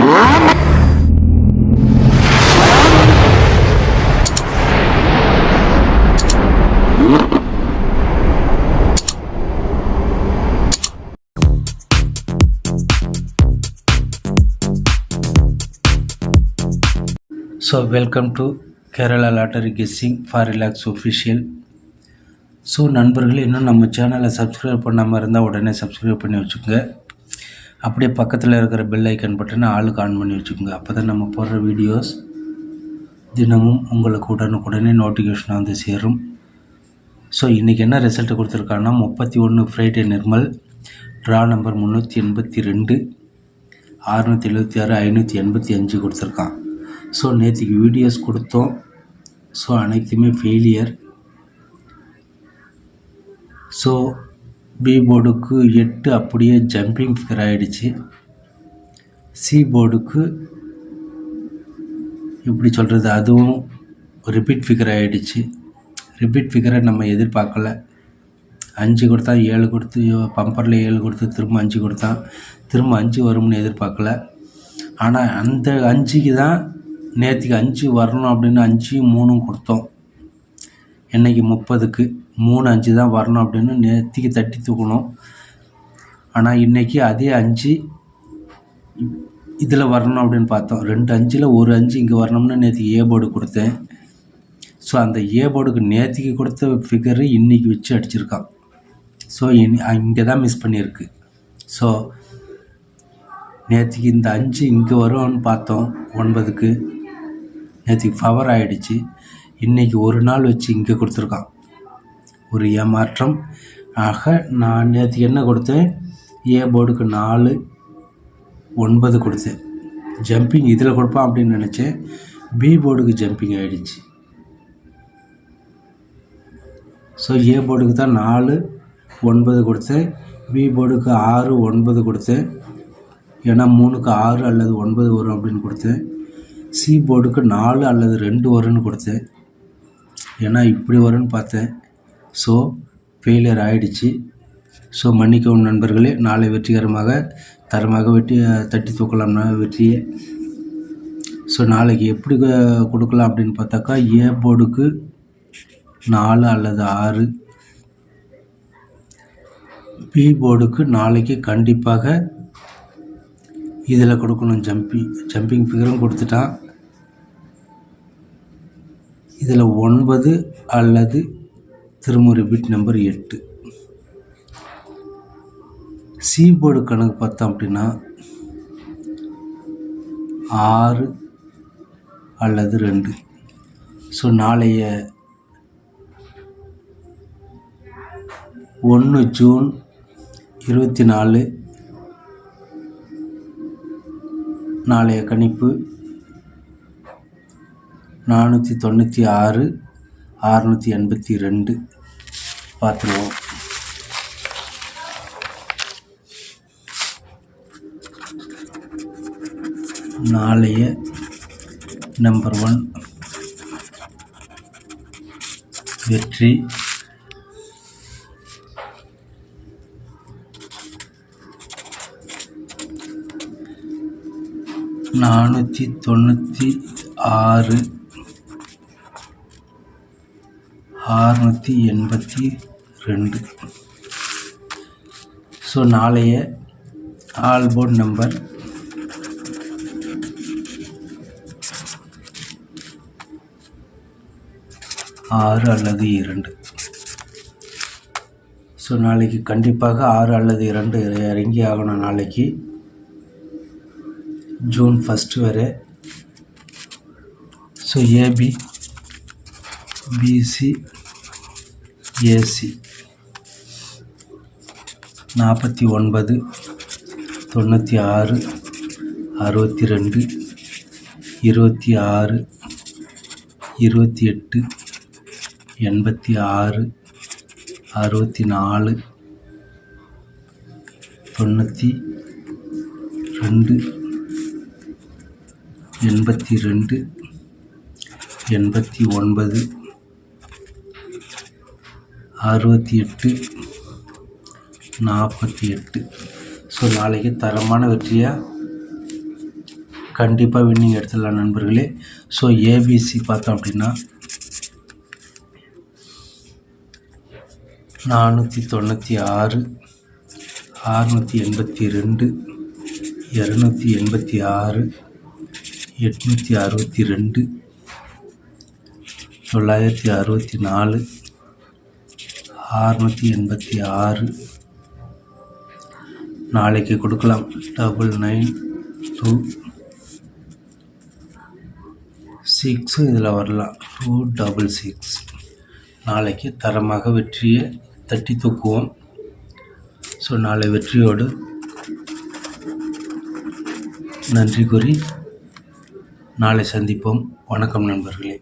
So welcome to Kerala Lottery Guessing for Relax Official. So நண்பர்களே, இன்னும் நம்ம சேனலை சப்ஸ்கிரைப் பண்ணாமல் இருந்தால் உடனே சப்ஸ்கிரைப் பண்ணி வச்சுக்கோங்க. அப்படியே பக்கத்தில் இருக்கிற பெல் ஐக்கன் பட்டனை ஆளுக்கு ஆன் பண்ணி வச்சுக்கோங்க. அப்போ தான் நம்ம போடுற வீடியோஸ் தினமும் உங்களுக்கு உடனுக்குடனே நோட்டிஃபிகேஷன் வந்து சேரும். ஸோ இன்றைக்கி என்ன ரிசல்ட்டு கொடுத்துருக்காங்கன்னா 31 ஃப்ரைடே நிர்மல் ட்ரா நம்பர் 382 676 585 கொடுத்துருக்கான். ஸோ நேற்றுக்கு வீடியோஸ் கொடுத்தோம். ஸோ அனைத்துமே ஃபெயிலியர். ஸோ பி போர்டுக்கு 8 அப்படியே ஜம்பிங் ஃபிகர் ஆகிடுச்சு. சி போர்டுக்கு இப்படி சொல்கிறது, அதுவும் ரிப்பீட் ஃபிகர் ஆகிடுச்சு. ரிப்பீட் ஃபிகரை நம்ம எதிர்பார்க்கல. 5 கொடுத்தா 7 கொடுத்து, பம்பரில் 7 கொடுத்து திரும்ப 5 கொடுத்தான். திரும்ப 5 வரும்னு எதிர்பார்க்கல. ஆனால் அந்த 5க்கு தான் நேற்றுக்கு 5 வரணும் அப்படின்னு 5 3 கொடுத்தோம். இன்றைக்கி 30க்கு 3 5 தான் வரணும் அப்படின்னு நேற்றுக்கு தட்டி தூக்கணும். ஆனால் இன்றைக்கி அதே 5 இதில் வரணும் அப்படின்னு பார்த்தோம். 2 5ல் ஒரு 5 இங்கே வரணும்னு நேற்றுக்கு ஏ போர்டு கொடுத்தேன். ஸோ அந்த ஏ போர்டுக்கு நேற்றுக்கு கொடுத்த ஃபிகரு இன்றைக்கி வச்சு அடிச்சிருக்கான். ஸோ இங்கே தான் மிஸ் பண்ணியிருக்கு. ஸோ நேற்றுக்கு இந்த 5 இங்கே வரும்னு பார்த்தோம் 9க்கு. நேற்றுக்கு பவர் ஆகிடுச்சு. இன்றைக்கி ஒரு நாள் வச்சு இங்கே கொடுத்துருக்கான். ஒரு ஏமாற்றம். ஆக நான் நேற்றுக்கு என்ன கொடுத்தேன், ஏ போர்டுக்கு 4 9 கொடுத்தேன். ஜம்பிங் இதில் கொடுப்பான் அப்படின்னு நினச்சேன். பி போர்டுக்கு ஜம்பிங் ஆகிடுச்சு. ஸோ ஏ போர்டுக்கு தான் 4 9 கொடுத்தேன். பி போர்டுக்கு 6 9 கொடுத்தேன். ஏன்னா 3க்கு 6 அல்லது 9 வரும் அப்படின்னு கொடுத்தேன். சி போர்டுக்கு 4 அல்லது 2 வரும்னு கொடுத்தேன். ஏன்னா இப்படி வரும்னு பார்த்தேன். ஸோ ஃபெயிலியர் ஆகிடுச்சு. ஸோ மன்னிக்கவும் நண்பர்களே. நாளை வெற்றிகரமாக தரமாக தட்டி தூக்கலாம்னா வெற்றியை. ஸோ நாளைக்கு எப்படி கொடுக்கலாம் அப்படின்னு பார்த்தாக்கா, ஏ போர்டுக்கு 4 அல்லது 6, பி போர்டுக்கு நாளைக்கு கண்டிப்பாக இதில் கொடுக்கணும். ஜம்பிங் ஃபிகரும் கொடுத்துட்டான். இதில் 9 அல்லது திரும்ப ரிப்பீட் நம்பர் 8. சி போர்டு கணக்கு பார்த்தோம் அப்படின்னா 6 அல்லது 2. ஸோ நாளைய 1 ஜூன் 24 நாளைய கணிப்பு 496 682 பார்த்துருவோம். நாளைய நம்பர் 1 வெற்றி 496 682. ஸோ நாளைய ஆல் போர்ட் நம்பர் 6 அல்லது 2. ஸோ நாளைக்கு கண்டிப்பாக 6 அல்லது 2 இறங்கி ஆகணும். நாளைக்கு ஜூன் 1 வரை. So AB PC AC 49 96 62 26 28 86 64 92 82 89 68 48. So நாளைக்கு தரமான வெற்றியாக கண்டிப்பாக வின்னிங் எடுத்துடலாம் நண்பர்களே. ஸோ ஏபிசி பார்த்தோம் அப்படின்னா 496, 682, 286, 862, 964, 686. நாளைக்கு கொடுக்கலாம் 992 இதில் வரலாம் 266. நாளைக்கு தரமாக வெற்றியை தட்டி தூக்குவோம். ஸோ நாளை வெற்றியோடு நன்றி கூறி நாளை சந்திப்போம். வணக்கம் நண்பர்களே.